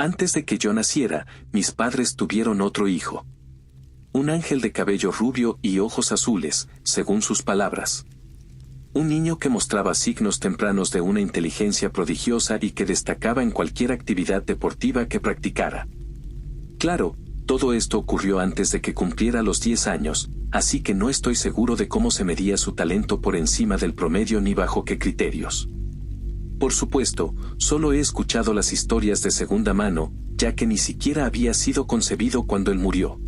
Antes de que yo naciera, mis padres tuvieron otro hijo. Un ángel de cabello rubio y ojos azules, según sus palabras. Un niño que mostraba signos tempranos de una inteligencia prodigiosa y que destacaba en cualquier actividad deportiva que practicara. Claro, todo esto ocurrió antes de que cumpliera los 10 años, así que no estoy seguro de cómo se medía su talento por encima del promedio ni bajo qué criterios. Por supuesto, solo he escuchado las historias de segunda mano, ya que ni siquiera había sido concebido cuando él murió.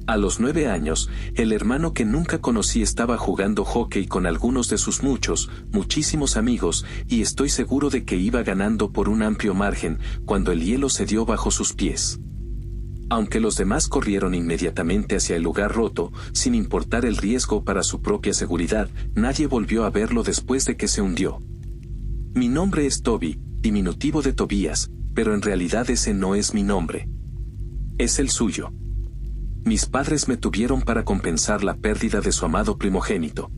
A los 9 años, el hermano que nunca conocí estaba jugando hockey con algunos de sus muchísimos amigos, y estoy seguro de que iba ganando por un amplio margen, cuando el hielo cedió bajo sus pies. Aunque los demás corrieron inmediatamente hacia el lugar roto, sin importar el riesgo para su propia seguridad, nadie volvió a verlo después de que se hundió. Mi nombre es Toby, diminutivo de Tobías, pero en realidad ese no es mi nombre. Es el suyo. Mis padres me tuvieron para compensar la pérdida de su amado primogénito.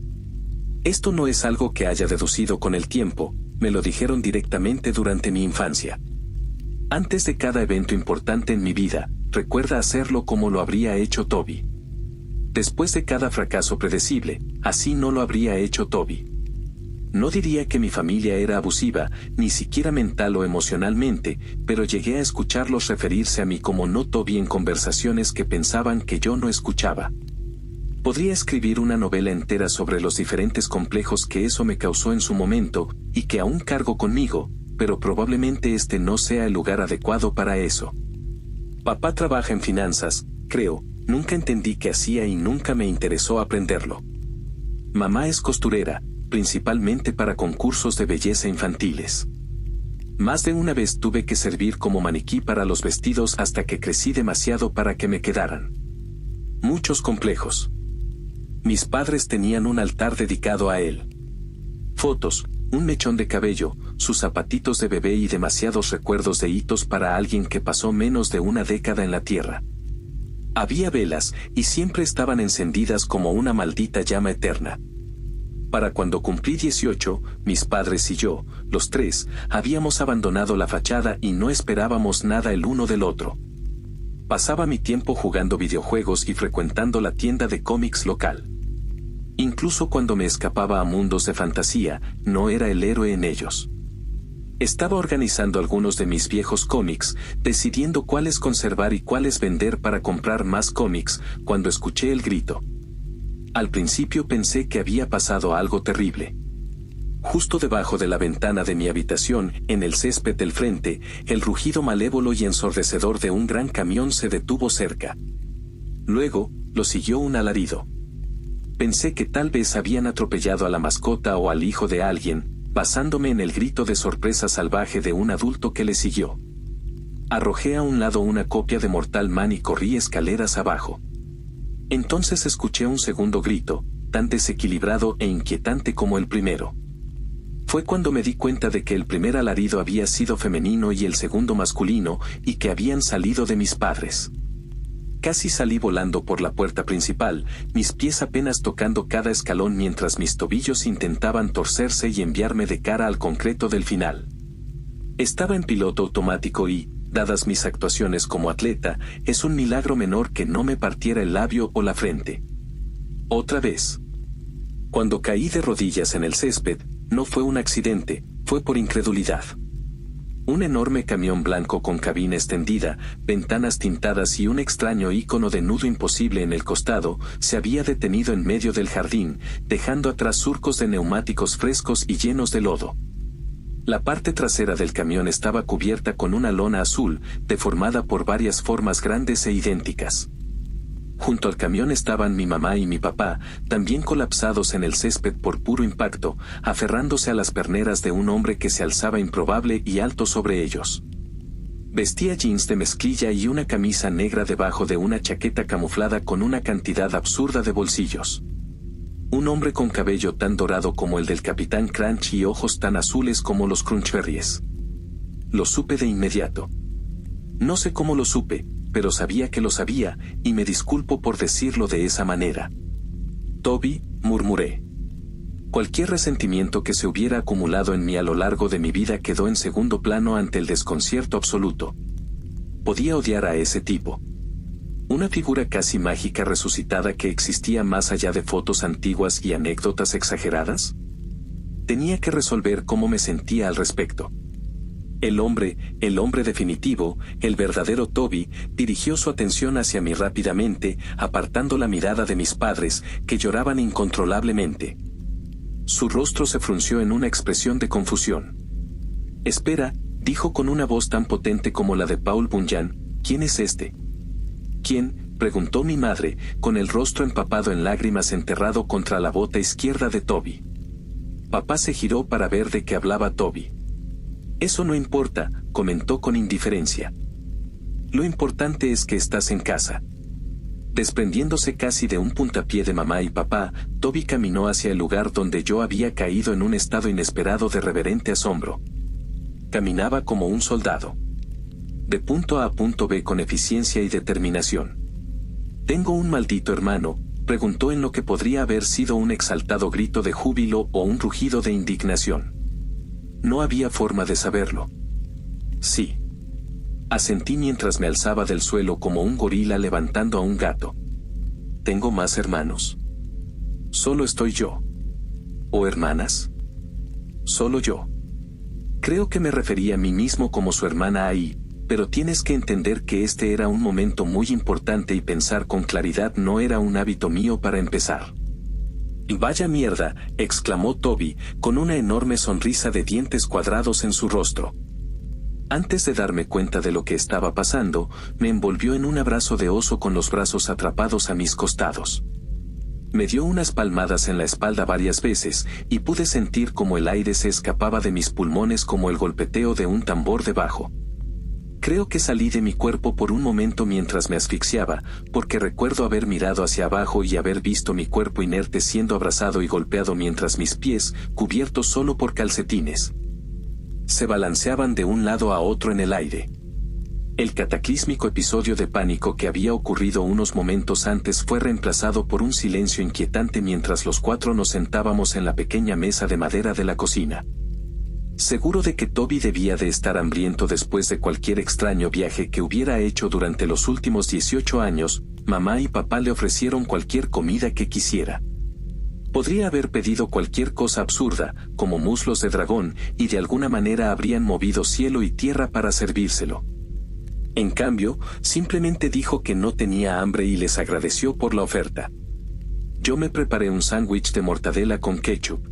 Esto no es algo que haya deducido con el tiempo, me lo dijeron directamente durante mi infancia. Antes de cada evento importante en mi vida, recuerda hacerlo como lo habría hecho Toby. Después de cada fracaso predecible, así no lo habría hecho Toby. No diría que mi familia era abusiva, ni siquiera mental o emocionalmente, pero llegué a escucharlos referirse a mí como no Toby en conversaciones que pensaban que yo no escuchaba. Podría escribir una novela entera sobre los diferentes complejos que eso me causó en su momento, y que aún cargo conmigo, pero probablemente este no sea el lugar adecuado para eso. Papá trabaja en finanzas, creo, nunca entendí qué hacía y nunca me interesó aprenderlo. Mamá es costurera, principalmente para concursos de belleza infantiles. Más de una vez tuve que servir como maniquí para los vestidos hasta que crecí demasiado para que me quedaran. Muchos complejos. Mis padres tenían un altar dedicado a él. Fotos, un mechón de cabello, sus zapatitos de bebé y demasiados recuerdos de hitos para alguien que pasó menos de una década en la tierra. Había velas, y siempre estaban encendidas como una maldita llama eterna. Para cuando cumplí 18, mis padres y yo, los tres, habíamos abandonado la fachada y no esperábamos nada el uno del otro. Pasaba mi tiempo jugando videojuegos y frecuentando la tienda de cómics local. Incluso cuando me escapaba a mundos de fantasía, no era el héroe en ellos. Estaba organizando algunos de mis viejos cómics, decidiendo cuáles conservar y cuáles vender para comprar más cómics, cuando escuché el grito. Al principio pensé que había pasado algo terrible. Justo debajo de la ventana de mi habitación, en el césped del frente, el rugido malévolo y ensordecedor de un gran camión se detuvo cerca. Luego, lo siguió un alarido. Pensé que tal vez habían atropellado a la mascota o al hijo de alguien, basándome en el grito de sorpresa salvaje de un adulto que le siguió. Arrojé a un lado una copia de Mortal Man y corrí escaleras abajo. Entonces escuché un segundo grito, tan desequilibrado e inquietante como el primero. Fue cuando me di cuenta de que el primer alarido había sido femenino y el segundo masculino, y que habían salido de mis padres. Casi salí volando por la puerta principal, mis pies apenas tocando cada escalón mientras mis tobillos intentaban torcerse y enviarme de cara al concreto del final. Estaba en piloto automático y, dadas mis actuaciones como atleta, es un milagro menor que no me partiera el labio o la frente. Otra vez. Cuando caí de rodillas en el césped, no fue un accidente, fue por incredulidad. Un enorme camión blanco con cabina extendida, ventanas tintadas y un extraño icono de nudo imposible en el costado, se había detenido en medio del jardín, dejando atrás surcos de neumáticos frescos y llenos de lodo. La parte trasera del camión estaba cubierta con una lona azul, deformada por varias formas grandes e idénticas. Junto al camión estaban mi mamá y mi papá, también colapsados en el césped por puro impacto, aferrándose a las perneras de un hombre que se alzaba improbable y alto sobre ellos. Vestía jeans de mezclilla y una camisa negra debajo de una chaqueta camuflada con una cantidad absurda de bolsillos. Un hombre con cabello tan dorado como el del Capitán Crunch y ojos tan azules como los Crunchberries. Lo supe de inmediato. No sé cómo lo supe, pero sabía que lo sabía, y me disculpo por decirlo de esa manera. Toby, murmuré. Cualquier resentimiento que se hubiera acumulado en mí a lo largo de mi vida quedó en segundo plano ante el desconcierto absoluto. podía odiar a ese tipo. Una figura casi mágica resucitada que existía más allá de fotos antiguas y anécdotas exageradas. Tenía que resolver cómo me sentía al respecto. El hombre definitivo, el verdadero Toby, dirigió su atención hacia mí rápidamente, apartando la mirada de mis padres, que lloraban incontrolablemente. Su rostro se frunció en una expresión de confusión. «Espera», dijo con una voz tan potente como la de Paul Bunyan, «¿quién es este?» «¿Quién?», preguntó mi madre, con el rostro empapado en lágrimas enterrado contra la bota izquierda de Toby. Papá se giró para ver de qué hablaba Toby. «Eso no importa», comentó con indiferencia. «Lo importante es que estás en casa». Desprendiéndose casi de un puntapié de mamá y papá, Toby caminó hacia el lugar donde yo había caído en un estado inesperado de reverente asombro. Caminaba como un soldado. De punto A a punto B con eficiencia y determinación. «¿Tengo un maldito hermano?», preguntó en lo que podría haber sido un exaltado grito de júbilo o un rugido de indignación. No había forma de saberlo. «Sí», asentí mientras me alzaba del suelo como un gorila levantando a un gato. «¿Tengo más hermanos?». «Solo estoy yo». «¿O hermanas?». «Solo yo». Creo que me refería a mí mismo como su hermana ahí, pero tienes que entender que este era un momento muy importante y pensar con claridad no era un hábito mío para empezar. «Vaya mierda», exclamó Toby, con una enorme sonrisa de dientes cuadrados en su rostro. Antes de darme cuenta de lo que estaba pasando, me envolvió en un abrazo de oso con los brazos atrapados a mis costados. Me dio unas palmadas en la espalda varias veces, y pude sentir cómo el aire se escapaba de mis pulmones como el golpeteo de un tambor de bajo. Creo que salí de mi cuerpo por un momento mientras me asfixiaba, porque recuerdo haber mirado hacia abajo y haber visto mi cuerpo inerte siendo abrazado y golpeado mientras mis pies, cubiertos solo por calcetines, se balanceaban de un lado a otro en el aire. El cataclísmico episodio de pánico que había ocurrido unos momentos antes fue reemplazado por un silencio inquietante mientras los cuatro nos sentábamos en la pequeña mesa de madera de la cocina. Seguro de que Toby debía de estar hambriento después de cualquier extraño viaje que hubiera hecho durante los últimos 18 años, mamá y papá le ofrecieron cualquier comida que quisiera. Podría haber pedido cualquier cosa absurda, como muslos de dragón, y de alguna manera habrían movido cielo y tierra para servírselo. En cambio, simplemente dijo que no tenía hambre y les agradeció por la oferta. Yo me preparé un sándwich de mortadela con ketchup.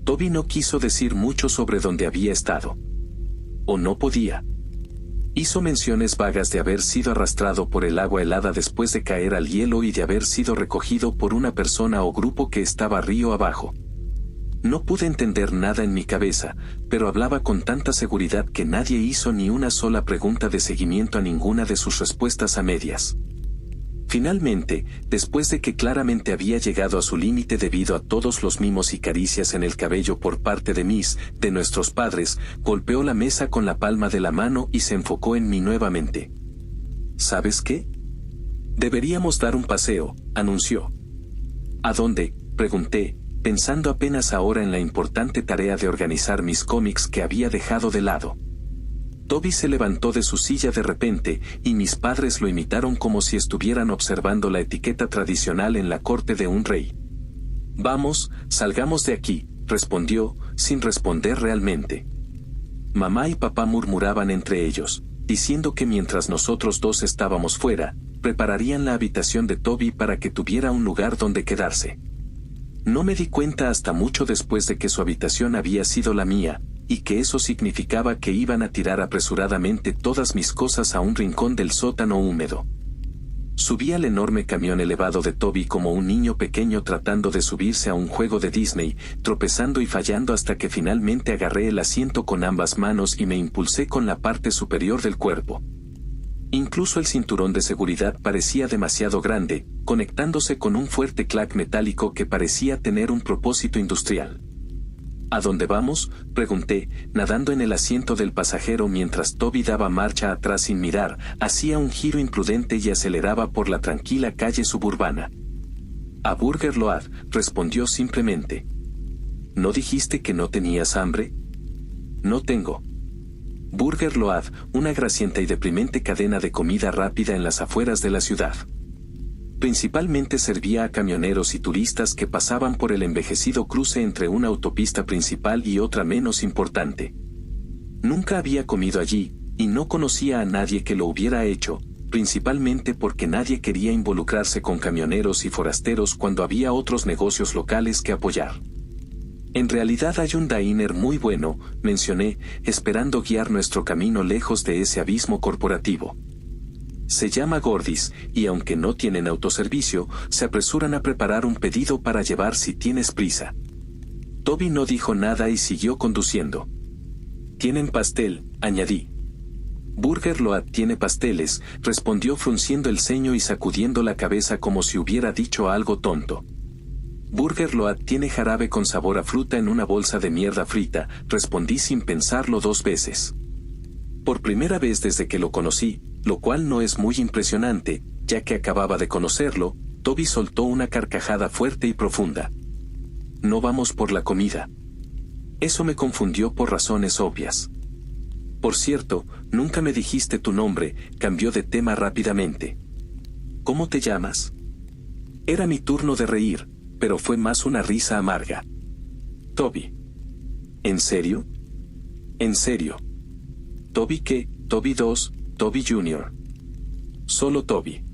Toby no quiso decir mucho sobre dónde había estado. O no podía. Hizo menciones vagas de haber sido arrastrado por el agua helada después de caer al hielo y de haber sido recogido por una persona o grupo que estaba río abajo. No pude entender nada en mi cabeza, pero hablaba con tanta seguridad que nadie hizo ni una sola pregunta de seguimiento a ninguna de sus respuestas a medias. Finalmente, después de que claramente había llegado a su límite debido a todos los mimos y caricias en el cabello por parte de nuestros padres, golpeó la mesa con la palma de la mano y se enfocó en mí nuevamente. ¿Sabes qué? Deberíamos dar un paseo, anunció. ¿A dónde?, pregunté, pensando apenas ahora en la importante tarea de organizar mis cómics que había dejado de lado. Toby se levantó de su silla de repente, y mis padres lo imitaron como si estuvieran observando la etiqueta tradicional en la corte de un rey. «Vamos, salgamos de aquí», respondió, sin responder realmente. Mamá y papá murmuraban entre ellos, diciendo que mientras nosotros dos estábamos fuera, prepararían la habitación de Toby para que tuviera un lugar donde quedarse. No me di cuenta hasta mucho después de que su habitación había sido la mía, y que eso significaba que iban a tirar apresuradamente todas mis cosas a un rincón del sótano húmedo. Subí al enorme camión elevado de Toby como un niño pequeño tratando de subirse a un juego de Disney, tropezando y fallando hasta que finalmente agarré el asiento con ambas manos y me impulsé con la parte superior del cuerpo. Incluso el cinturón de seguridad parecía demasiado grande, conectándose con un fuerte clac metálico que parecía tener un propósito industrial. ¿A dónde vamos?, pregunté, nadando en el asiento del pasajero mientras Toby daba marcha atrás sin mirar, hacía un giro imprudente y aceleraba por la tranquila calle suburbana. «A Burger Load», respondió simplemente. «¿No dijiste que no tenías hambre?». «No tengo». Burger Load, una grasienta y deprimente cadena de comida rápida en las afueras de la ciudad. Principalmente servía a camioneros y turistas que pasaban por el envejecido cruce entre una autopista principal y otra menos importante. Nunca había comido allí, y no conocía a nadie que lo hubiera hecho, principalmente porque nadie quería involucrarse con camioneros y forasteros cuando había otros negocios locales que apoyar. En realidad hay un diner muy bueno, mencioné, esperando guiar nuestro camino lejos de ese abismo corporativo. Se llama Gordis, y aunque no tienen autoservicio, se apresuran a preparar un pedido para llevar si tienes prisa. Toby no dijo nada y siguió conduciendo. Tienen pastel, añadí. Burger Load tiene pasteles, respondió frunciendo el ceño y sacudiendo la cabeza como si hubiera dicho algo tonto. Burger Load tiene jarabe con sabor a fruta en una bolsa de mierda frita, respondí sin pensarlo 2 veces. Por primera vez desde que lo conocí, lo cual no es muy impresionante, ya que acababa de conocerlo, Toby soltó una carcajada fuerte y profunda. No vamos por la comida. Eso me confundió por razones obvias. Por cierto, nunca me dijiste tu nombre, cambió de tema rápidamente. ¿Cómo te llamas? Era mi turno de reír, pero fue más una risa amarga. Toby. ¿En serio? ¿En serio? ¿Toby qué? Toby 2, Toby Jr. Solo Toby.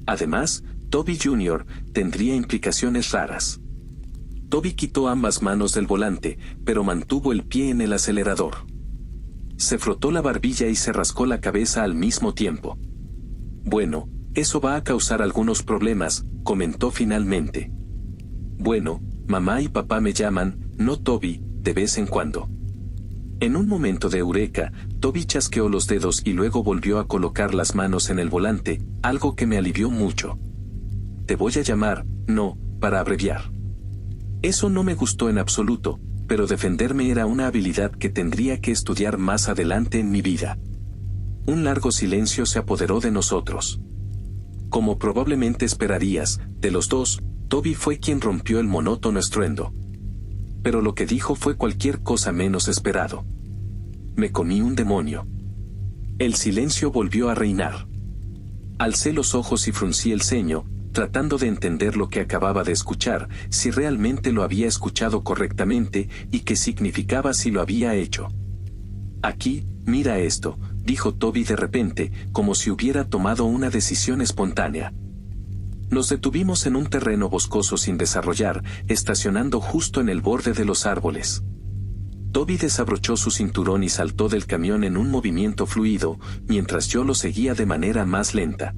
Además, Toby Jr. tendría implicaciones raras. Toby quitó ambas manos del volante, pero mantuvo el pie en el acelerador. Se frotó la barbilla y se rascó la cabeza al mismo tiempo. Bueno, eso va a causar algunos problemas, comentó finalmente. Bueno, mamá y papá me llaman, no Toby, de vez en cuando. En un momento de eureka, Toby chasqueó los dedos y luego volvió a colocar las manos en el volante, algo que me alivió mucho. Te voy a llamar, no, para abreviar. Eso no me gustó en absoluto, pero defenderme era una habilidad que tendría que estudiar más adelante en mi vida. Un largo silencio se apoderó de nosotros. Como probablemente esperarías, de los dos, Toby fue quien rompió el monótono estruendo. Pero lo que dijo fue cualquier cosa menos esperado. Me comí un demonio. El silencio volvió a reinar. Alcé los ojos y fruncí el ceño, tratando de entender lo que acababa de escuchar, si realmente lo había escuchado correctamente y qué significaba si lo había hecho. Aquí, mira esto, dijo Toby de repente, como si hubiera tomado una decisión espontánea. Nos detuvimos en un terreno boscoso sin desarrollar, estacionando justo en el borde de los árboles. Toby desabrochó su cinturón y saltó del camión en un movimiento fluido, mientras yo lo seguía de manera más lenta.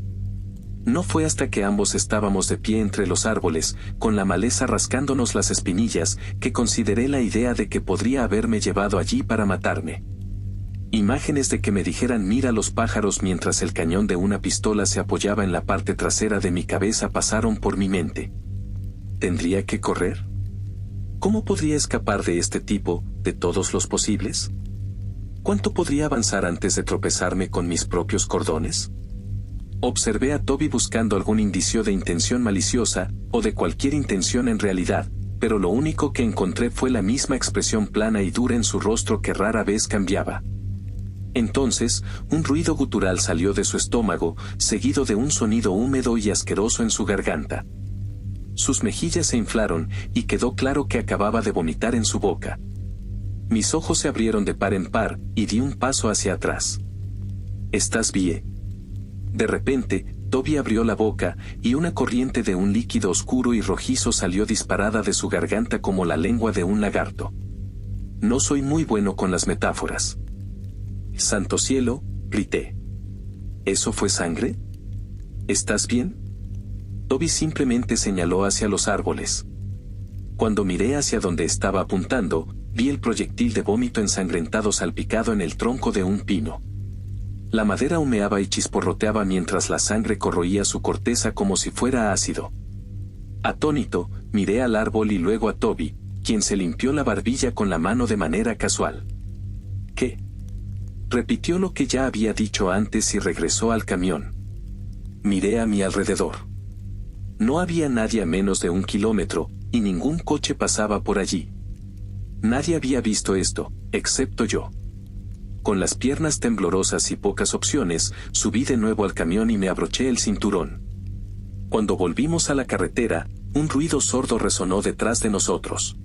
No fue hasta que ambos estábamos de pie entre los árboles, con la maleza rascándonos las espinillas, que consideré la idea de que podría haberme llevado allí para matarme. Imágenes de que me dijeran mira los pájaros mientras el cañón de una pistola se apoyaba en la parte trasera de mi cabeza pasaron por mi mente. ¿Tendría que correr? ¿Cómo podría escapar de este tipo, de todos los posibles? ¿Cuánto podría avanzar antes de tropezarme con mis propios cordones? Observé a Toby buscando algún indicio de intención maliciosa, o de cualquier intención en realidad, pero lo único que encontré fue la misma expresión plana y dura en su rostro que rara vez cambiaba. Entonces, un ruido gutural salió de su estómago, seguido de un sonido húmedo y asqueroso en su garganta. Sus mejillas se inflaron, y quedó claro que acababa de vomitar en su boca. Mis ojos se abrieron de par en par, y di un paso hacia atrás. ¿Estás bien? De repente, Toby abrió la boca, y una corriente de un líquido oscuro y rojizo salió disparada de su garganta como la lengua de un lagarto. No soy muy bueno con las metáforas. ¡Santo cielo!, grité. ¿Eso fue sangre? ¿Estás bien? Toby simplemente señaló hacia los árboles. Cuando miré hacia donde estaba apuntando, vi el proyectil de vómito ensangrentado salpicado en el tronco de un pino. La madera humeaba y chisporroteaba mientras la sangre corroía su corteza como si fuera ácido. Atónito, miré al árbol y luego a Toby, quien se limpió la barbilla con la mano de manera casual. ¿Qué? Repitió lo que ya había dicho antes y regresó al camión. Miré a mi alrededor. No había nadie a menos de 1 kilómetro, y ningún coche pasaba por allí. Nadie había visto esto, excepto yo. Con las piernas temblorosas y pocas opciones, subí de nuevo al camión y me abroché el cinturón. Cuando volvimos a la carretera, un ruido sordo resonó detrás de nosotros.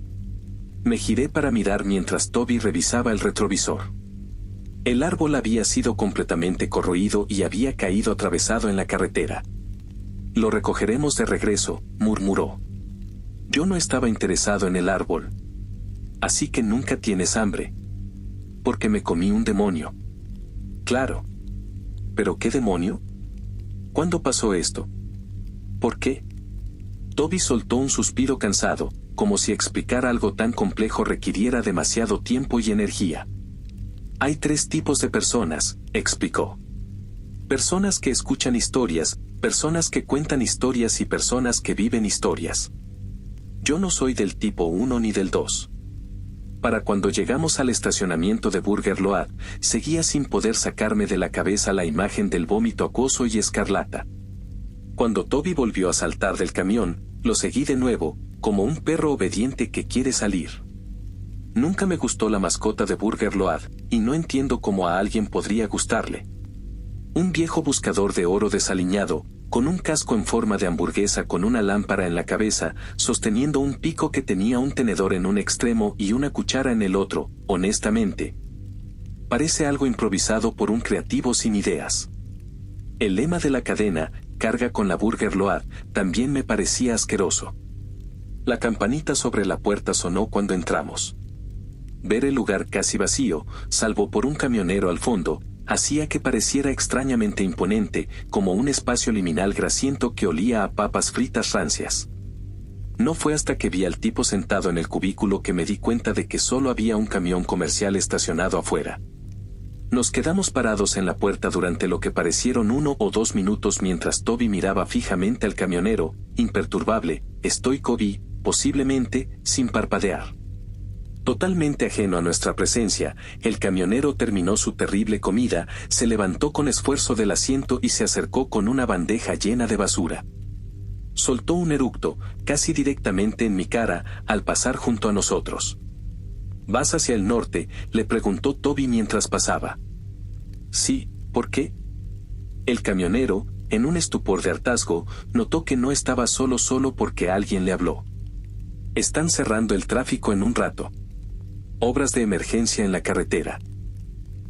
Me giré para mirar mientras Toby revisaba el retrovisor. El árbol había sido completamente corroído y había caído atravesado en la carretera. Lo recogeremos de regreso, murmuró. Yo no estaba interesado en el árbol. Así que nunca tienes hambre. Porque me comí un demonio. Claro. ¿Pero qué demonio? ¿Cuándo pasó esto? ¿Por qué? Toby soltó un suspiro cansado, como si explicar algo tan complejo requiriera demasiado tiempo y energía. Hay 3 tipos de personas, explicó. Personas que escuchan historias, personas que cuentan historias y personas que viven historias. Yo no soy del tipo 1 ni del 2. Para cuando llegamos al estacionamiento de Burger Load, seguía sin poder sacarme de la cabeza la imagen del vómito acuoso y escarlata. Cuando Toby volvió a saltar del camión, lo seguí de nuevo, como un perro obediente que quiere salir. Nunca me gustó la mascota de Burger Load, y no entiendo cómo a alguien podría gustarle. Un viejo buscador de oro desaliñado, con un casco en forma de hamburguesa con una lámpara en la cabeza, sosteniendo un pico que tenía un tenedor en un extremo y una cuchara en el otro, honestamente. Parece algo improvisado por un creativo sin ideas. El lema de la cadena, carga con la Burger Load, también me parecía asqueroso. La campanita sobre la puerta sonó cuando entramos. Ver el lugar casi vacío, salvo por un camionero al fondo, hacía que pareciera extrañamente imponente, como un espacio liminal grasiento que olía a papas fritas rancias. No fue hasta que vi al tipo sentado en el cubículo que me di cuenta de que solo había un camión comercial estacionado afuera. Nos quedamos parados en la puerta durante lo que parecieron 1 o 2 minutos mientras Toby miraba fijamente al camionero, imperturbable, estoico y, posiblemente, sin parpadear. Totalmente ajeno a nuestra presencia, el camionero terminó su terrible comida, se levantó con esfuerzo del asiento y se acercó con una bandeja llena de basura. Soltó un eructo, casi directamente en mi cara, al pasar junto a nosotros. ¿Vas hacia el norte?, le preguntó Toby mientras pasaba. Sí, ¿por qué? El camionero, en un estupor de hartazgo, notó que no estaba solo porque alguien le habló. Están cerrando el tráfico en un rato. Obras de emergencia en la carretera.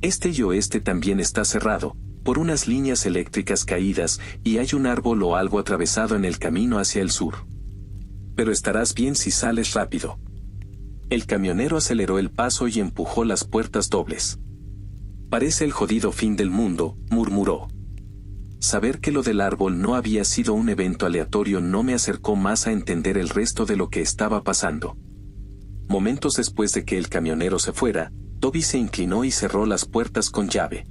Este y oeste también está cerrado, por unas líneas eléctricas caídas, y hay un árbol o algo atravesado en el camino hacia el sur. Pero estarás bien si sales rápido. El camionero aceleró el paso y empujó las puertas dobles. Parece el jodido fin del mundo, murmuró. Saber que lo del árbol no había sido un evento aleatorio no me acercó más a entender el resto de lo que estaba pasando. Momentos después de que el camionero se fuera, Toby se inclinó y cerró las puertas con llave.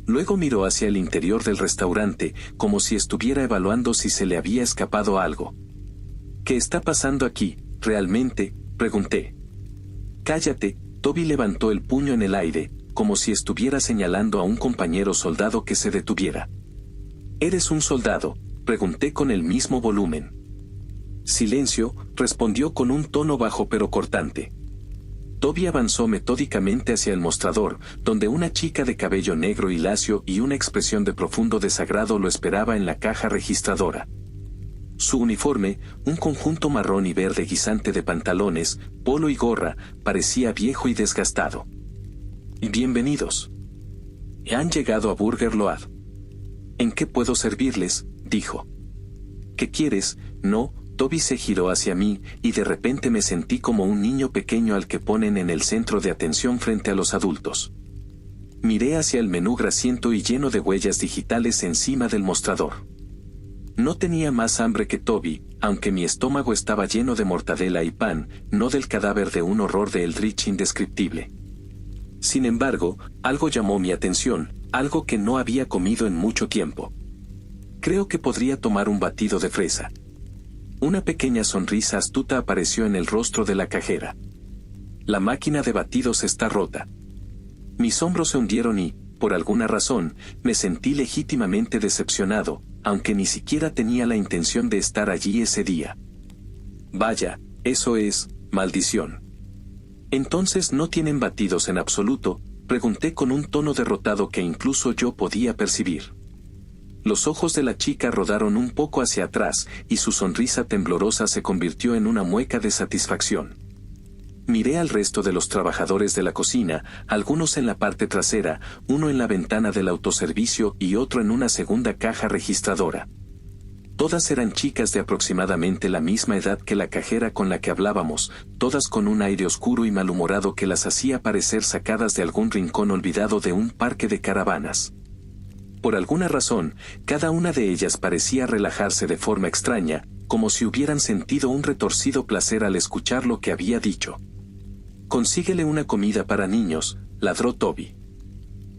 Luego miró hacia el interior del restaurante, como si estuviera evaluando si se le había escapado algo. ¿Qué está pasando aquí, realmente?, pregunté. Cállate, Toby levantó el puño en el aire, como si estuviera señalando a un compañero soldado que se detuviera. ¿Eres un soldado?, pregunté con el mismo volumen. Silencio, respondió con un tono bajo pero cortante. Toby avanzó metódicamente hacia el mostrador, donde una chica de cabello negro y lacio y una expresión de profundo desagrado lo esperaba en la caja registradora. Su uniforme, un conjunto marrón y verde guisante de pantalones, polo y gorra, parecía viejo y desgastado. Bienvenidos. Han llegado a Burger Load. ¿En qué puedo servirles?, dijo. ¿Qué quieres? No. Toby se giró hacia mí, y de repente me sentí como un niño pequeño al que ponen en el centro de atención frente a los adultos. Miré hacia el menú grasiento y lleno de huellas digitales encima del mostrador. No tenía más hambre que Toby, aunque mi estómago estaba lleno de mortadela y pan, no del cadáver de un horror de Eldritch indescriptible. Sin embargo, algo llamó mi atención, algo que no había comido en mucho tiempo. Creo que podría tomar un batido de fresa. Una pequeña sonrisa astuta apareció en el rostro de la cajera. La máquina de batidos está rota. Mis hombros se hundieron y, por alguna razón, me sentí legítimamente decepcionado, aunque ni siquiera tenía la intención de estar allí ese día. Vaya, eso es, maldición. Entonces no tienen batidos en absoluto, Pregunté con un tono derrotado que incluso yo podía percibir. Los ojos de la chica rodaron un poco hacia atrás, y su sonrisa temblorosa se convirtió en una mueca de satisfacción. Miré al resto de los trabajadores de la cocina, algunos en la parte trasera, uno en la ventana del autoservicio y otro en una segunda caja registradora. Todas eran chicas de aproximadamente la misma edad que la cajera con la que hablábamos, todas con un aire oscuro y malhumorado que las hacía parecer sacadas de algún rincón olvidado de un parque de caravanas. Por alguna razón, cada una de ellas parecía relajarse de forma extraña, como si hubieran sentido un retorcido placer al escuchar lo que había dicho. «Consíguele una comida para niños», ladró Toby.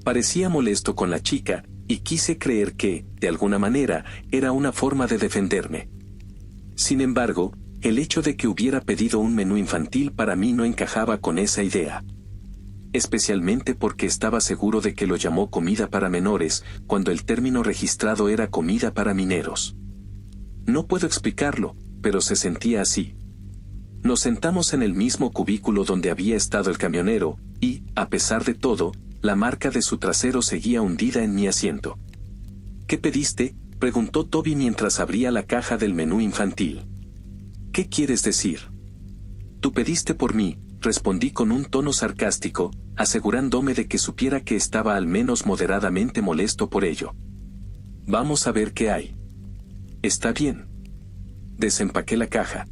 Parecía molesto con la chica, y quise creer que, de alguna manera, era una forma de defenderme. Sin embargo, el hecho de que hubiera pedido un menú infantil para mí no encajaba con esa idea. Especialmente porque estaba seguro de que lo llamó comida para menores, cuando el término registrado era comida para mineros. No puedo explicarlo, pero se sentía así. Nos sentamos en el mismo cubículo donde había estado el camionero, y, a pesar de todo, la marca de su trasero seguía hundida en mi asiento. «¿Qué pediste?», preguntó Toby mientras abría la caja del menú infantil. «¿Qué quieres decir?». «Tú pediste por mí», respondí con un tono sarcástico, asegurándome de que supiera que estaba al menos moderadamente molesto por ello. «Vamos a ver qué hay». «Está bien». Desempaqué la caja.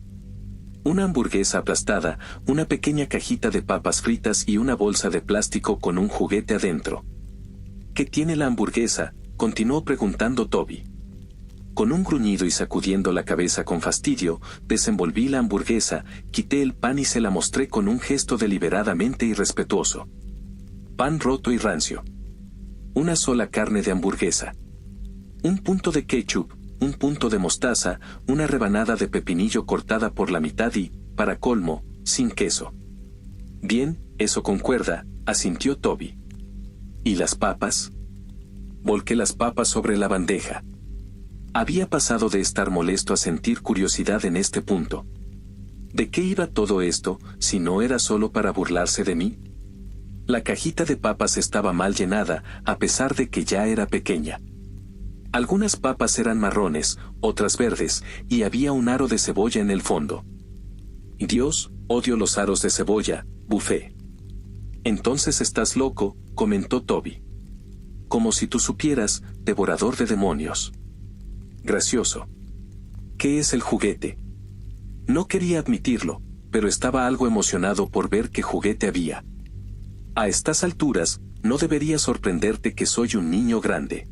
Una hamburguesa aplastada, una pequeña cajita de papas fritas y una bolsa de plástico con un juguete adentro. «¿Qué tiene la hamburguesa?», continuó preguntando Toby. Con un gruñido y sacudiendo la cabeza con fastidio, desenvolví la hamburguesa, quité el pan y se la mostré con un gesto deliberadamente irrespetuoso. Pan roto y rancio. Una sola carne de hamburguesa. Un punto de ketchup, un punto de mostaza, una rebanada de pepinillo cortada por la mitad y, para colmo, sin queso. «Bien, eso concuerda», asintió Toby. «¿Y las papas?». Volqué las papas sobre la bandeja. Había pasado de estar molesto a sentir curiosidad en este punto. ¿De qué iba todo esto, si no era solo para burlarse de mí? La cajita de papas estaba mal llenada, a pesar de que ya era pequeña. Algunas papas eran marrones, otras verdes, y había un aro de cebolla en el fondo. «Dios, odio los aros de cebolla», bufé. «Entonces estás loco», comentó Toby. «Como si tú supieras, devorador de demonios». Gracioso. «¿Qué es el juguete?». No quería admitirlo, pero estaba algo emocionado por ver qué juguete había. A estas alturas, no debería sorprenderte que soy un niño grande.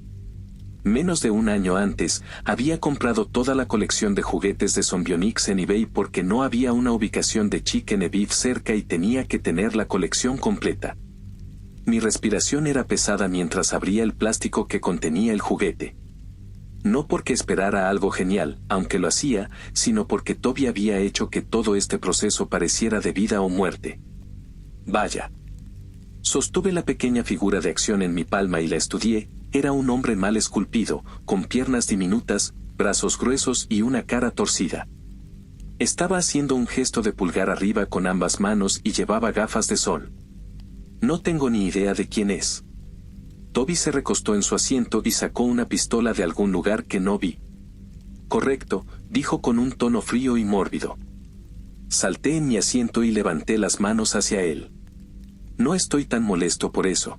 Menos de un año antes, había comprado toda la colección de juguetes de Zombionix en eBay porque no había una ubicación de Chicken Beef cerca y tenía que tener la colección completa. Mi respiración era pesada mientras abría el plástico que contenía el juguete. No porque esperara algo genial, aunque lo hacía, sino porque Toby había hecho que todo este proceso pareciera de vida o muerte. Vaya. Sostuve la pequeña figura de acción en mi palma y la estudié. Era un hombre mal esculpido, con piernas diminutas, brazos gruesos y una cara torcida. Estaba haciendo un gesto de pulgar arriba con ambas manos y llevaba gafas de sol. No tengo ni idea de quién es. Toby se recostó en su asiento y sacó una pistola de algún lugar que no vi. «Correcto», dijo con un tono frío y mórbido. Salté en mi asiento y levanté las manos hacia él. «No estoy tan molesto por eso».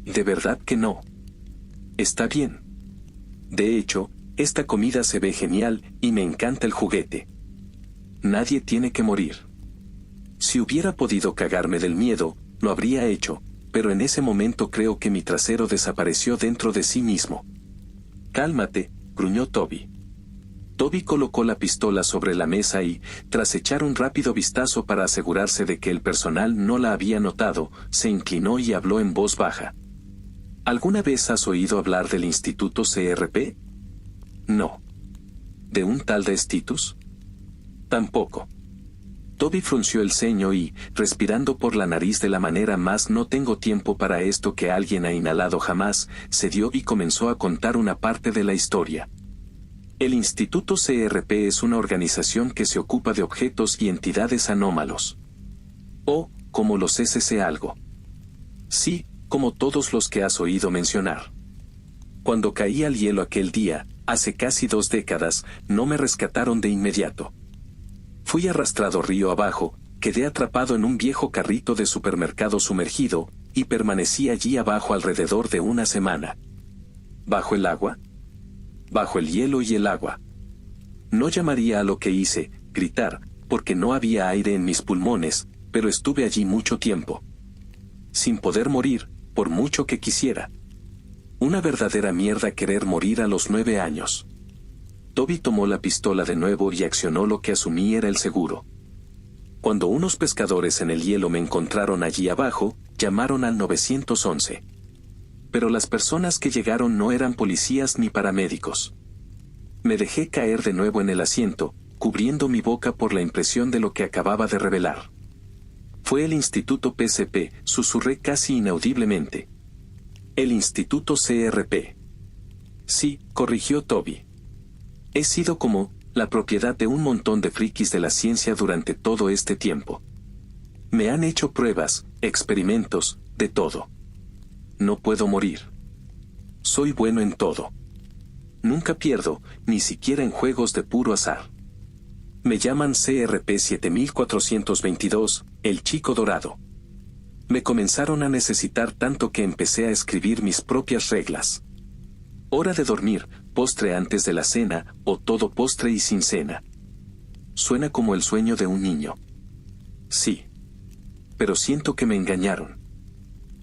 «¿De verdad que no?». «Está bien. De hecho, esta comida se ve genial y me encanta el juguete. Nadie tiene que morir. Si hubiera podido cagarme del miedo, lo habría hecho, pero en ese momento creo que mi trasero desapareció dentro de sí mismo». «Cálmate», gruñó Toby. Toby colocó la pistola sobre la mesa y, tras echar un rápido vistazo para asegurarse de que el personal no la había notado, se inclinó y habló en voz baja. «¿Alguna vez has oído hablar del Instituto CRP? No. ¿De un tal de Stitus? Tampoco». Toby frunció el ceño y, respirando por la nariz de la manera más no tengo tiempo para esto que alguien ha inhalado jamás, se dio y comenzó a contar una parte de la historia. El Instituto CRP es una organización que se ocupa de objetos y entidades anómalos. O, como los SC algo. Sí, como todos los que has oído mencionar. Cuando caí al hielo aquel día, hace casi 2 décadas, no me rescataron de inmediato. Fui arrastrado río abajo, quedé atrapado en un viejo carrito de supermercado sumergido, y permanecí allí abajo alrededor de una semana. ¿Bajo el agua? Bajo el hielo y el agua. No llamaría a lo que hice gritar, porque no había aire en mis pulmones, pero estuve allí mucho tiempo. Sin poder morir, por mucho que quisiera. Una verdadera mierda querer morir a los 9 años. Toby tomó la pistola de nuevo y accionó lo que asumí era el seguro. Cuando unos pescadores en el hielo me encontraron allí abajo, llamaron al 911. Pero las personas que llegaron no eran policías ni paramédicos. Me dejé caer de nuevo en el asiento, cubriendo mi boca por la impresión de lo que acababa de revelar. Fue el Instituto PCP, susurré casi inaudiblemente. El Instituto CRP. Sí, corrigió Toby. He sido como la propiedad de un montón de frikis de la ciencia durante todo este tiempo. Me han hecho pruebas, experimentos, de todo. No puedo morir. Soy bueno en todo. Nunca pierdo, ni siquiera en juegos de puro azar. Me llaman CRP 7422, el chico dorado. Me comenzaron a necesitar tanto que empecé a escribir mis propias reglas. Hora de dormir, postre antes de la cena, o todo postre y sin cena. Suena como el sueño de un niño. Sí. Pero siento que me engañaron.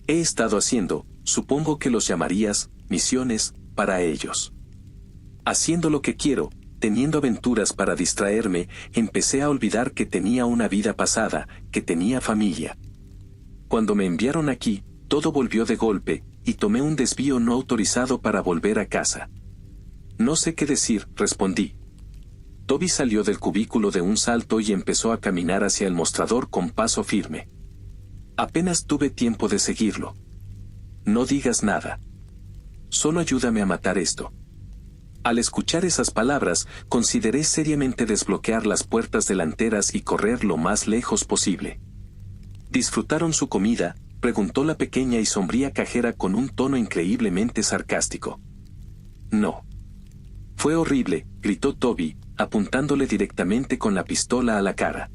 He estado haciendo, supongo que los llamarías, misiones, para ellos. Haciendo lo que quiero, teniendo aventuras para distraerme, empecé a olvidar que tenía una vida pasada, que tenía familia. Cuando me enviaron aquí, todo volvió de golpe, y tomé un desvío no autorizado para volver a casa. No sé qué decir, respondí. Toby salió del cubículo de un salto y empezó a caminar hacia el mostrador con paso firme. Apenas tuve tiempo de seguirlo. No digas nada. Solo ayúdame a matar esto. Al escuchar esas palabras, consideré seriamente desbloquear las puertas delanteras y correr lo más lejos posible. ¿Disfrutaron su comida?, preguntó la pequeña y sombría cajera con un tono increíblemente sarcástico. No. Fue horrible, gritó Toby, apuntándole directamente con la pistola a la cara.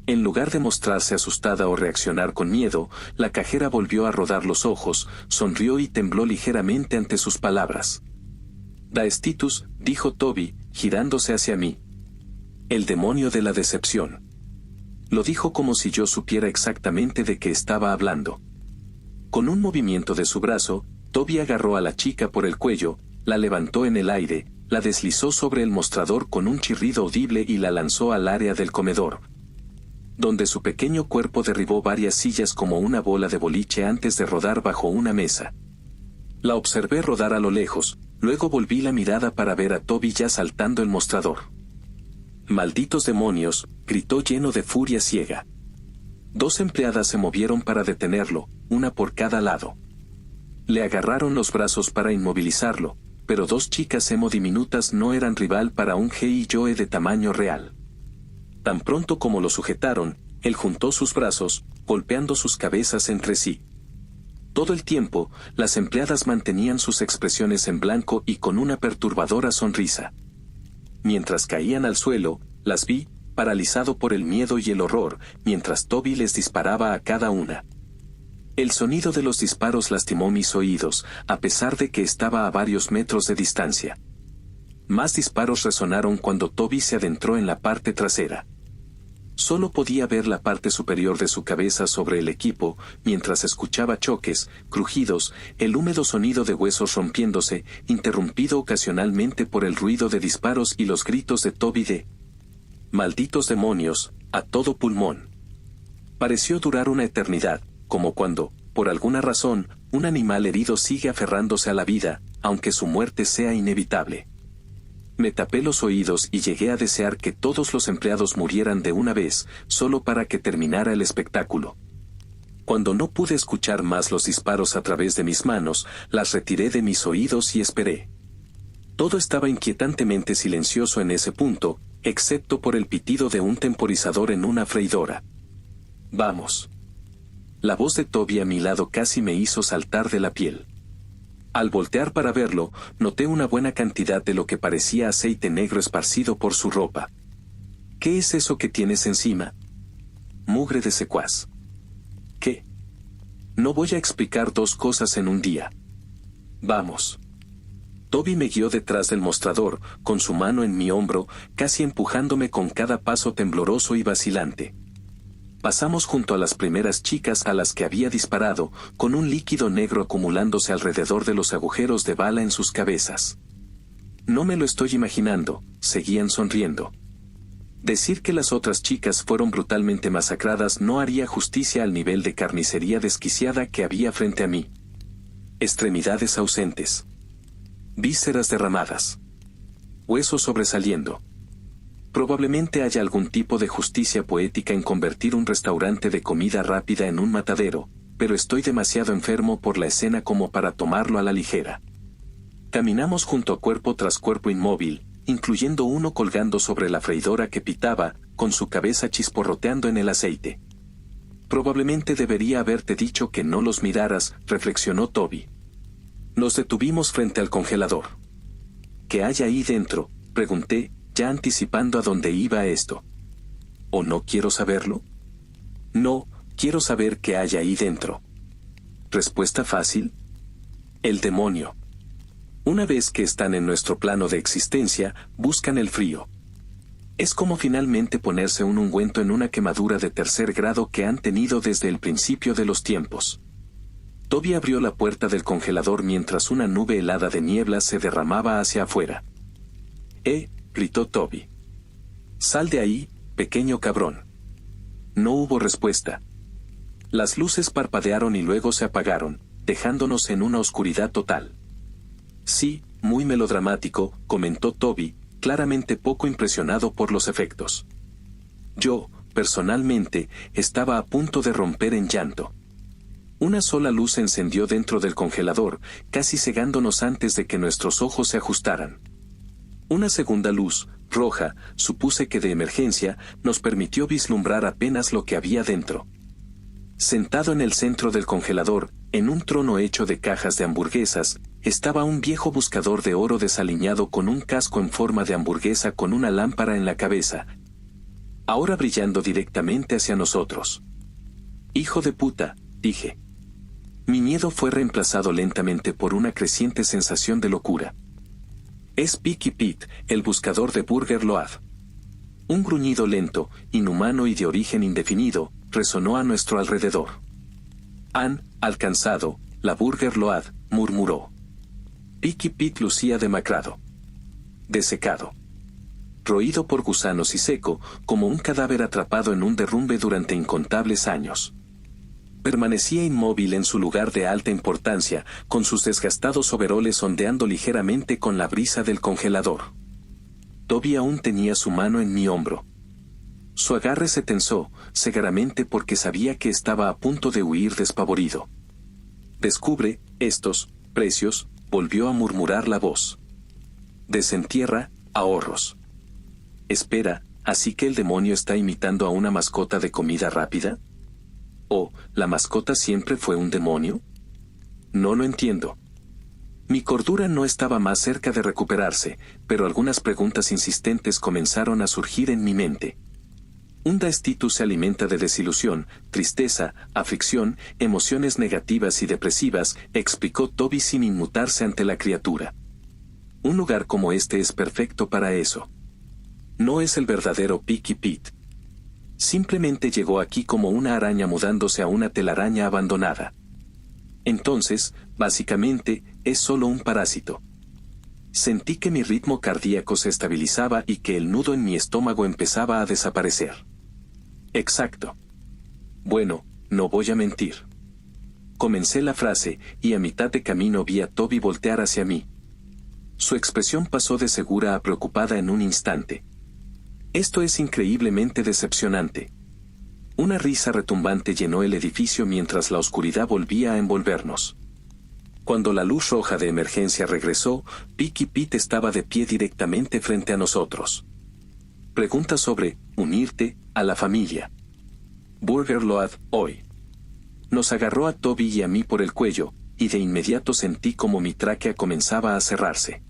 En lugar de mostrarse asustada o reaccionar con miedo, la cajera volvió a rodar los ojos, sonrió y tembló ligeramente ante sus palabras. Daestitus, dijo Toby, girándose hacia mí. El demonio de la decepción. Lo dijo como si yo supiera exactamente de qué estaba hablando. Con un movimiento de su brazo, Toby agarró a la chica por el cuello, la levantó en el aire, la deslizó sobre el mostrador con un chirrido audible y la lanzó al área del comedor, donde su pequeño cuerpo derribó varias sillas como una bola de boliche antes de rodar bajo una mesa. La observé rodar a lo lejos, luego volví la mirada para ver a Toby ya saltando el mostrador. «Malditos demonios», gritó lleno de furia ciega. 2 empleadas se movieron para detenerlo, una por cada lado. Le agarraron los brazos para inmovilizarlo, pero 2 chicas emo diminutas no eran rival para un G.I. Joe de tamaño real. Tan pronto como lo sujetaron, él juntó sus brazos, golpeando sus cabezas entre sí. Todo el tiempo, las empleadas mantenían sus expresiones en blanco y con una perturbadora sonrisa. Mientras caían al suelo, las vi, paralizado por el miedo y el horror, mientras Toby les disparaba a cada una. El sonido de los disparos lastimó mis oídos, a pesar de que estaba a varios metros de distancia. Más disparos resonaron cuando Toby se adentró en la parte trasera. Solo podía ver la parte superior de su cabeza sobre el equipo, mientras escuchaba choques, crujidos, el húmedo sonido de huesos rompiéndose, interrumpido ocasionalmente por el ruido de disparos y los gritos de Toby de «Malditos demonios», a todo pulmón. Pareció durar una eternidad, como cuando, por alguna razón, un animal herido sigue aferrándose a la vida, aunque su muerte sea inevitable. Me tapé los oídos y llegué a desear que todos los empleados murieran de una vez, solo para que terminara el espectáculo. Cuando no pude escuchar más los disparos a través de mis manos, las retiré de mis oídos y esperé. Todo estaba inquietantemente silencioso en ese punto, excepto por el pitido de un temporizador en una freidora. «Vamos». La voz de Toby a mi lado casi me hizo saltar de la piel. Al voltear para verlo, noté una buena cantidad de lo que parecía aceite negro esparcido por su ropa. ¿Qué es eso que tienes encima? Mugre de secuaz. ¿Qué? No voy a explicar dos cosas en un día. Vamos. Toby me guió detrás del mostrador, con su mano en mi hombro, casi empujándome con cada paso tembloroso y vacilante. Pasamos junto a las primeras chicas a las que había disparado, con un líquido negro acumulándose alrededor de los agujeros de bala en sus cabezas. No me lo estoy imaginando, seguían sonriendo. Decir que las otras chicas fueron brutalmente masacradas no haría justicia al nivel de carnicería desquiciada que había frente a mí. Extremidades ausentes. Vísceras derramadas. Huesos sobresaliendo. Probablemente haya algún tipo de justicia poética en convertir un restaurante de comida rápida en un matadero, pero estoy demasiado enfermo por la escena como para tomarlo a la ligera. Caminamos junto a cuerpo tras cuerpo inmóvil, incluyendo uno colgando sobre la freidora que pitaba, con su cabeza chisporroteando en el aceite. Probablemente debería haberte dicho que no los miraras, reflexionó Toby. Nos detuvimos frente al congelador. ¿Qué hay ahí dentro?, pregunté, ya anticipando a dónde iba esto. ¿O no quiero saberlo? No, quiero saber qué hay ahí dentro. Respuesta fácil. El demonio. Una vez que están en nuestro plano de existencia, buscan el frío. Es como finalmente ponerse un ungüento en una quemadura de tercer grado que han tenido desde el principio de los tiempos. Toby abrió la puerta del congelador mientras una nube helada de niebla se derramaba hacia afuera. Gritó Toby. Sal de ahí, pequeño cabrón. No hubo respuesta. Las luces parpadearon y luego se apagaron, dejándonos en una oscuridad total. Sí, muy melodramático, comentó Toby, claramente poco impresionado por los efectos. Yo, personalmente, estaba a punto de romper en llanto. Una sola luz se encendió dentro del congelador, casi cegándonos antes de que nuestros ojos se ajustaran. Una segunda luz, roja, supuse que de emergencia, nos permitió vislumbrar apenas lo que había dentro. Sentado en el centro del congelador, en un trono hecho de cajas de hamburguesas, estaba un viejo buscador de oro desaliñado con un casco en forma de hamburguesa con una lámpara en la cabeza, ahora brillando directamente hacia nosotros. Hijo de puta, dije. Mi miedo fue reemplazado lentamente por una creciente sensación de locura. Es Picky Pete, el buscador de Burger Load. Un gruñido lento, inhumano y de origen indefinido, resonó a nuestro alrededor. Han alcanzado la Burger Load, murmuró. Picky Pete lucía demacrado. Desecado. Roído por gusanos y seco, como un cadáver atrapado en un derrumbe durante incontables años. Permanecía inmóvil en su lugar de alta importancia, con sus desgastados overoles ondeando ligeramente con la brisa del congelador. Toby aún tenía su mano en mi hombro. Su agarre se tensó, cegaramente porque sabía que estaba a punto de huir despavorido. Descubre estos precios, volvió a murmurar la voz. Desentierra ahorros. Espera, ¿así que el demonio está imitando a una mascota de comida rápida? ¿O, la mascota siempre fue un demonio? No lo entiendo. Mi cordura no estaba más cerca de recuperarse, pero algunas preguntas insistentes comenzaron a surgir en mi mente. Un daestitus se alimenta de desilusión, tristeza, aflicción, emociones negativas y depresivas, explicó Toby sin inmutarse ante la criatura. Un lugar como este es perfecto para eso. No es el verdadero Picky Pete. Simplemente llegó aquí como una araña mudándose a una telaraña abandonada. Entonces, básicamente, es solo un parásito. Sentí que mi ritmo cardíaco se estabilizaba y que el nudo en mi estómago empezaba a desaparecer. Exacto. Bueno, no voy a mentir. Comencé la frase, y a mitad de camino vi a Toby voltear hacia mí. Su expresión pasó de segura a preocupada en un instante. Esto es increíblemente decepcionante. Una risa retumbante llenó el edificio mientras la oscuridad volvía a envolvernos. Cuando la luz roja de emergencia regresó, Picky Pete estaba de pie directamente frente a nosotros. Pregunta sobre unirte a la familia. Burger Load hoy. Nos agarró a Toby y a mí por el cuello, y de inmediato sentí como mi tráquea comenzaba a cerrarse.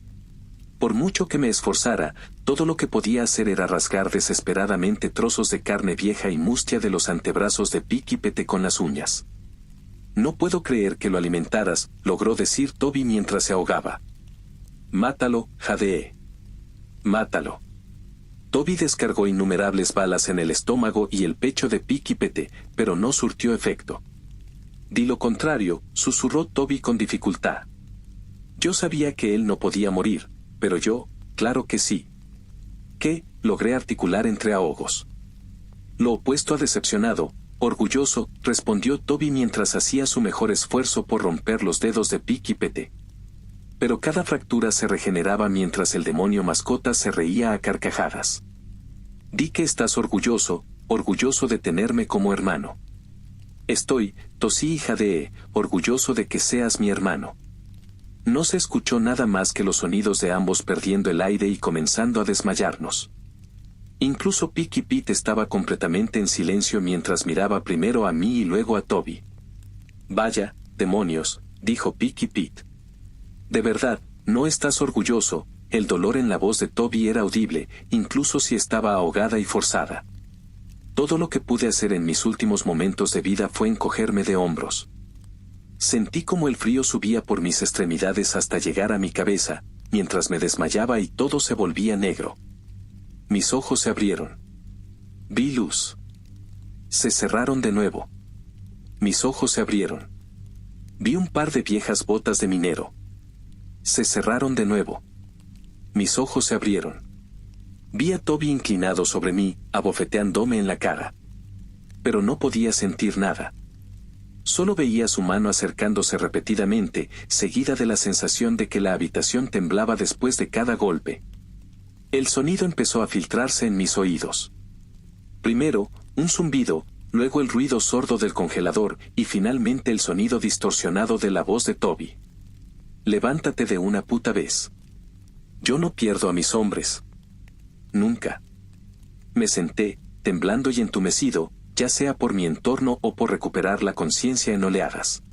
Por mucho que me esforzara, todo lo que podía hacer era rasgar desesperadamente trozos de carne vieja y mustia de los antebrazos de Picky Pete con las uñas. No puedo creer que lo alimentaras, logró decir Toby mientras se ahogaba. Mátalo, Jadee. Mátalo. Toby descargó innumerables balas en el estómago y el pecho de Picky Pete, pero no surtió efecto. Di lo contrario, susurró Toby con dificultad. Yo sabía que él no podía morir, pero yo, claro que sí. ¿Qué? Logré articular entre ahogos. Lo opuesto a decepcionado, orgulloso, respondió Toby mientras hacía su mejor esfuerzo por romper los dedos de Picky Pete. Pero cada fractura se regeneraba mientras el demonio mascota se reía a carcajadas. Di que estás orgulloso, orgulloso de tenerme como hermano. Estoy, tosí y jadeé, orgulloso de que seas mi hermano. No se escuchó nada más que los sonidos de ambos perdiendo el aire y comenzando a desmayarnos. Incluso Picky Pete estaba completamente en silencio mientras miraba primero a mí y luego a Toby. Vaya, demonios, dijo Picky Pete. De verdad, no estás orgulloso. El dolor en la voz de Toby era audible, incluso si estaba ahogada y forzada. Todo lo que pude hacer en mis últimos momentos de vida fue encogerme de hombros. Sentí como el frío subía por mis extremidades hasta llegar a mi cabeza, mientras me desmayaba y todo se volvía negro. Mis ojos se abrieron. Vi luz. Se cerraron de nuevo. Mis ojos se abrieron. Vi un par de viejas botas de minero. Se cerraron de nuevo. Mis ojos se abrieron. Vi a Toby inclinado sobre mí, abofeteándome en la cara. Pero no podía sentir nada. Solo veía su mano acercándose repetidamente, seguida de la sensación de que la habitación temblaba después de cada golpe. El sonido empezó a filtrarse en mis oídos. Primero, un zumbido, luego el ruido sordo del congelador y finalmente el sonido distorsionado de la voz de Toby. Levántate de una puta vez. Yo no pierdo a mis hombres. Nunca. Me senté, temblando y entumecido, ya sea por mi entorno o por recuperar la conciencia en oleadas.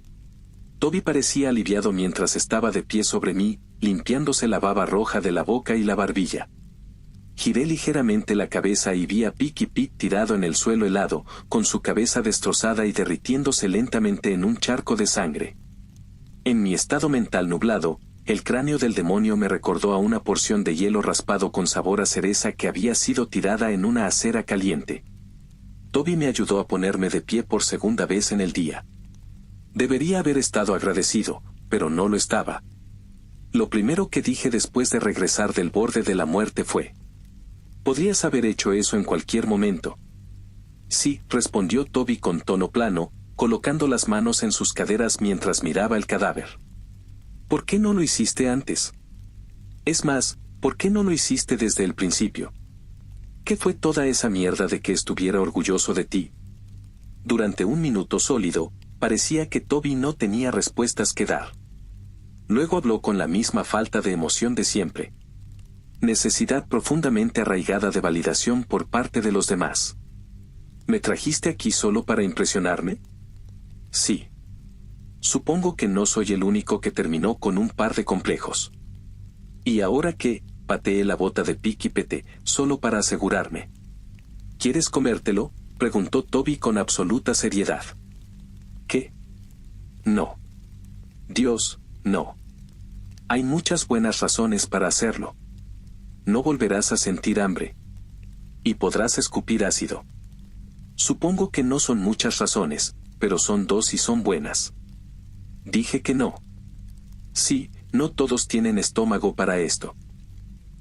Toby parecía aliviado mientras estaba de pie sobre mí, limpiándose la baba roja de la boca y la barbilla. Giré ligeramente la cabeza y vi a Picky Pete tirado en el suelo helado, con su cabeza destrozada y derritiéndose lentamente en un charco de sangre. En mi estado mental nublado, el cráneo del demonio me recordó a una porción de hielo raspado con sabor a cereza que había sido tirada en una acera caliente. Toby me ayudó a ponerme de pie por segunda vez en el día. Debería haber estado agradecido, pero no lo estaba. Lo primero que dije después de regresar del borde de la muerte fue: «Podrías haber hecho eso en cualquier momento». «Sí», respondió Toby con tono plano, colocando las manos en sus caderas mientras miraba el cadáver. «¿Por qué no lo hiciste antes? Es más, ¿por qué no lo hiciste desde el principio? ¿Qué fue toda esa mierda de que estuviera orgulloso de ti?» Durante un minuto sólido, parecía que Toby no tenía respuestas que dar. Luego habló con la misma falta de emoción de siempre. Necesidad profundamente arraigada de validación por parte de los demás. ¿Me trajiste aquí solo para impresionarme? Sí. Supongo que no soy el único que terminó con un par de complejos. ¿Y ahora qué? Pateé la bota de Picky Pete, solo para asegurarme. ¿Quieres comértelo?, preguntó Toby con absoluta seriedad. ¿Qué? No. Dios, no. Hay muchas buenas razones para hacerlo. No volverás a sentir hambre. Y podrás escupir ácido. Supongo que no son muchas razones, pero son dos y son buenas. Dije que no. Sí, no todos tienen estómago para esto.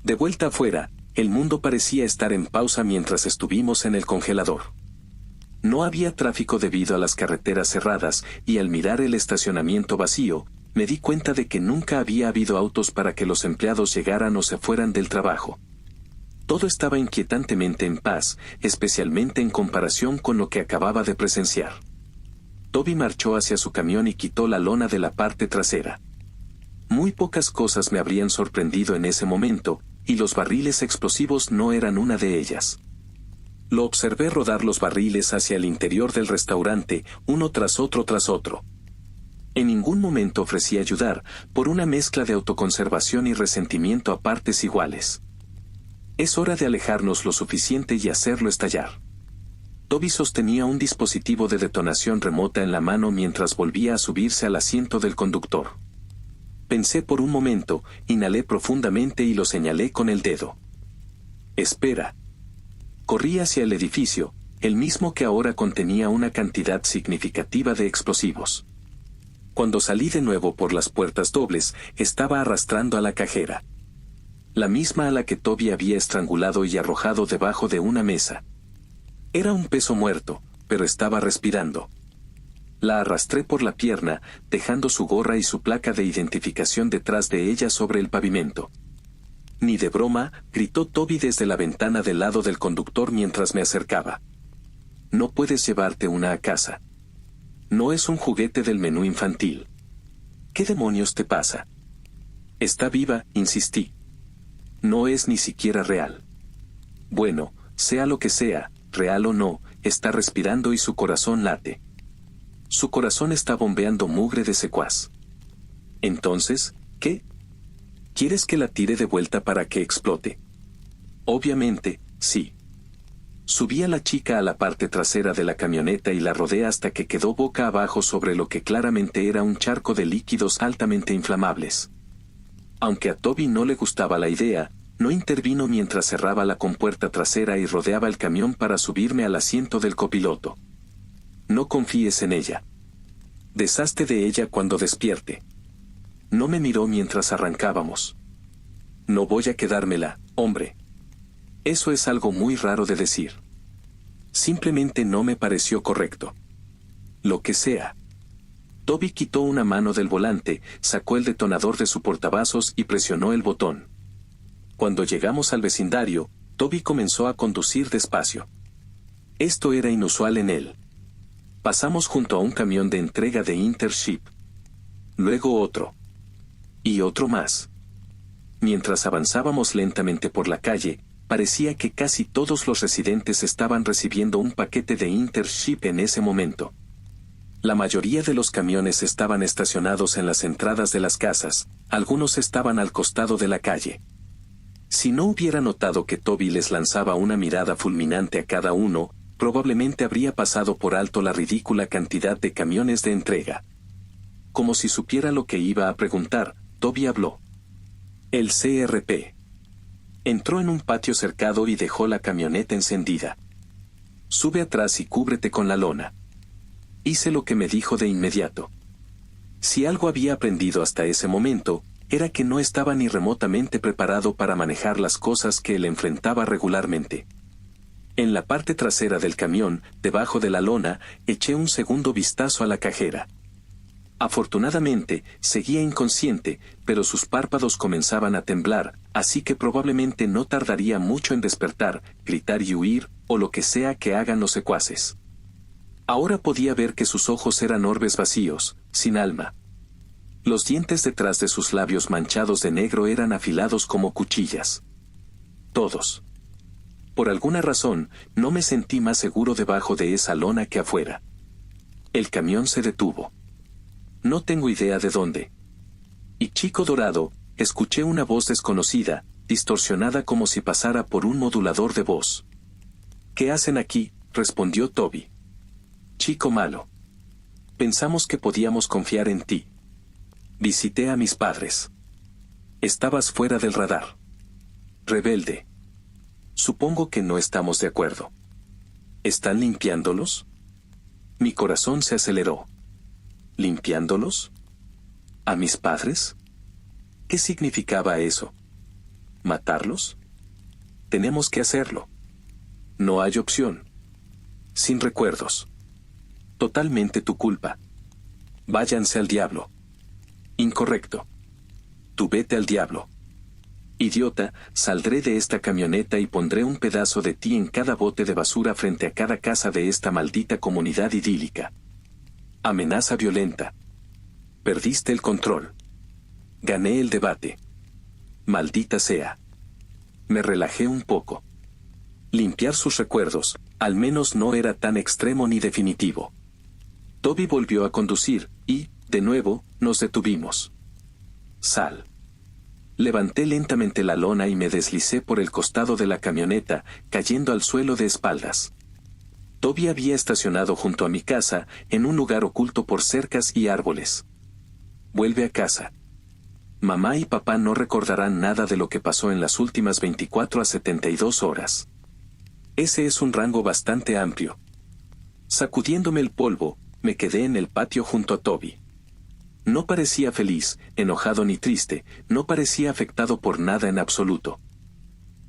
De vuelta afuera, el mundo parecía estar en pausa mientras estuvimos en el congelador. No había tráfico debido a las carreteras cerradas, y al mirar el estacionamiento vacío, me di cuenta de que nunca había habido autos para que los empleados llegaran o se fueran del trabajo. Todo estaba inquietantemente en paz, especialmente en comparación con lo que acababa de presenciar. Toby marchó hacia su camión y quitó la lona de la parte trasera. Muy pocas cosas me habrían sorprendido en ese momento, y los barriles explosivos no eran una de ellas. Lo observé rodar los barriles hacia el interior del restaurante, uno tras otro tras otro. En ningún momento ofrecí ayudar, por una mezcla de autoconservación y resentimiento a partes iguales. Es hora de alejarnos lo suficiente y hacerlo estallar. Toby sostenía un dispositivo de detonación remota en la mano mientras volvía a subirse al asiento del conductor. Pensé por un momento, inhalé profundamente y lo señalé con el dedo. Espera. Corrí hacia el edificio, el mismo que ahora contenía una cantidad significativa de explosivos. Cuando salí de nuevo por las puertas dobles, estaba arrastrando a la cajera. La misma a la que Toby había estrangulado y arrojado debajo de una mesa. Era un peso muerto, pero estaba respirando. La arrastré por la pierna, dejando su gorra y su placa de identificación detrás de ella sobre el pavimento. Ni de broma, gritó Toby desde la ventana del lado del conductor mientras me acercaba. No puedes llevarte una a casa. No es un juguete del menú infantil. ¿Qué demonios te pasa? Está viva, insistí. No es ni siquiera real. Bueno, sea lo que sea, real o no, está respirando y su corazón late. Su corazón está bombeando mugre de secuaz. Entonces, ¿qué? ¿Quieres que la tire de vuelta para que explote? Obviamente, sí. Subí a la chica a la parte trasera de la camioneta y la rodé hasta que quedó boca abajo sobre lo que claramente era un charco de líquidos altamente inflamables. Aunque a Toby no le gustaba la idea, no intervino mientras cerraba la compuerta trasera y rodeaba el camión para subirme al asiento del copiloto. No confíes en ella. Deshazte de ella cuando despierte. No me miró mientras arrancábamos. No voy a quedármela, hombre. Eso es algo muy raro de decir. Simplemente no me pareció correcto. Lo que sea. Toby quitó una mano del volante, sacó el detonador de su portavasos y presionó el botón. Cuando llegamos al vecindario, Toby comenzó a conducir despacio. Esto era inusual en él. Pasamos junto a un camión de entrega de Intership. Luego otro. Y otro más. Mientras avanzábamos lentamente por la calle, parecía que casi todos los residentes estaban recibiendo un paquete de Intership en ese momento. La mayoría de los camiones estaban estacionados en las entradas de las casas, algunos estaban al costado de la calle. Si no hubiera notado que Toby les lanzaba una mirada fulminante a cada uno, probablemente habría pasado por alto la ridícula cantidad de camiones de entrega. Como si supiera lo que iba a preguntar, Toby habló. El CRP. Entró en un patio cercado y dejó la camioneta encendida. Sube atrás y cúbrete con la lona. Hice lo que me dijo de inmediato. Si algo había aprendido hasta ese momento, era que no estaba ni remotamente preparado para manejar las cosas que él enfrentaba regularmente. En la parte trasera del camión, debajo de la lona, eché un segundo vistazo a la cajera. Afortunadamente, seguía inconsciente, pero sus párpados comenzaban a temblar, así que probablemente no tardaría mucho en despertar, gritar y huir, o lo que sea que hagan los secuaces. Ahora podía ver que sus ojos eran orbes vacíos, sin alma. Los dientes detrás de sus labios manchados de negro eran afilados como cuchillas. Todos. Por alguna razón, no me sentí más seguro debajo de esa lona que afuera. El camión se detuvo. No tengo idea de dónde. Y chico dorado, escuché una voz desconocida, distorsionada como si pasara por un modulador de voz. ¿Qué hacen aquí?, respondió Toby. Chico malo. Pensamos que podíamos confiar en ti. Visité a mis padres. Estabas fuera del radar. Rebelde. Supongo que no estamos de acuerdo. ¿Están limpiándolos? Mi corazón se aceleró. ¿Limpiándolos? ¿A mis padres? ¿Qué significaba eso? ¿Matarlos? Tenemos que hacerlo. No hay opción. Sin recuerdos. Totalmente tu culpa. Váyanse al diablo. Incorrecto. Tú vete al diablo. Idiota, saldré de esta camioneta y pondré un pedazo de ti en cada bote de basura frente a cada casa de esta maldita comunidad idílica. Amenaza violenta. Perdiste el control. Gané el debate. Maldita sea. Me relajé un poco. Limpiar sus recuerdos, Al menos no era tan extremo ni definitivo. Toby volvió a conducir, y, de nuevo, nos detuvimos. Sal. Levanté lentamente la lona y me deslicé por el costado de la camioneta, cayendo al suelo de espaldas. Toby había estacionado junto a mi casa, en un lugar oculto por cercas y árboles. Vuelve a casa. Mamá y papá no recordarán nada de lo que pasó en las últimas 24 a 72 horas. Ese es un rango bastante amplio. Sacudiéndome el polvo, me quedé en el patio junto a Toby. No parecía feliz, enojado ni triste, no parecía afectado por nada en absoluto.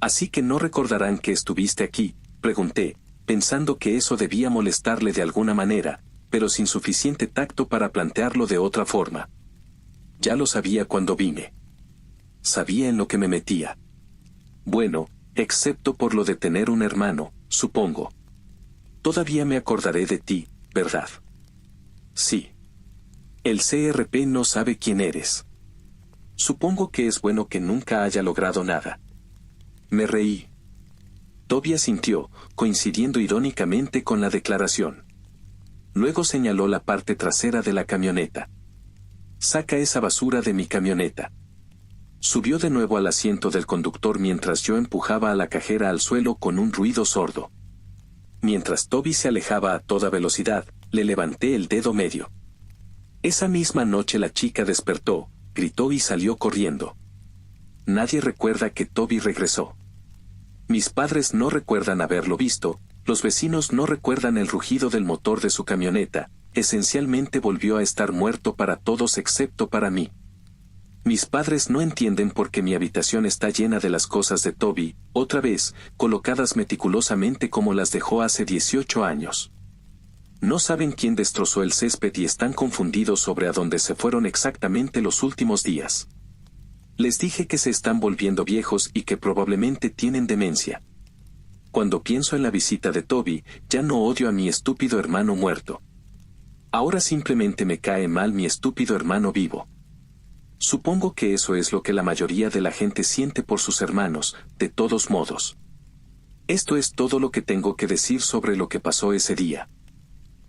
«¿Así que no recordarán que estuviste aquí?», pregunté, pensando que eso debía molestarle de alguna manera, pero sin suficiente tacto para plantearlo de otra forma. Ya lo sabía cuando vine. Sabía en lo que me metía. Bueno, excepto por lo de tener un hermano, supongo. Todavía me acordaré de ti, ¿verdad? Sí. El CRP no sabe quién eres. Supongo que es bueno que nunca haya logrado nada. Me reí. Toby asintió, coincidiendo irónicamente con la declaración. Luego señaló la parte trasera de la camioneta. «Saca esa basura de mi camioneta». Subió de nuevo al asiento del conductor mientras yo empujaba a la cajera al suelo con un ruido sordo. Mientras Toby se alejaba a toda velocidad, le levanté el dedo medio. Esa misma noche la chica despertó, gritó y salió corriendo. Nadie recuerda que Toby regresó. Mis padres no recuerdan haberlo visto, los vecinos no recuerdan el rugido del motor de su camioneta, esencialmente volvió a estar muerto para todos excepto para mí. Mis padres no entienden por qué mi habitación está llena de las cosas de Toby, otra vez, colocadas meticulosamente como las dejó hace 18 años. No saben quién destrozó el césped y están confundidos sobre a dónde se fueron exactamente los últimos días. Les dije que se están volviendo viejos y que probablemente tienen demencia. Cuando pienso en la visita de Toby, ya no odio a mi estúpido hermano muerto. Ahora simplemente me cae mal mi estúpido hermano vivo. Supongo que eso es lo que la mayoría de la gente siente por sus hermanos, de todos modos. Esto es todo lo que tengo que decir sobre lo que pasó ese día.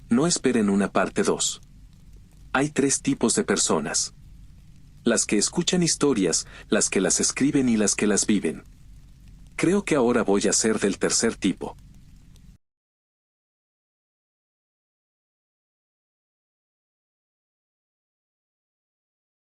No esperen una parte 2. Hay 3 tipos de personas. Las que escuchan historias, las que las escriben y las que las viven. Creo que ahora voy a ser del tercer tipo.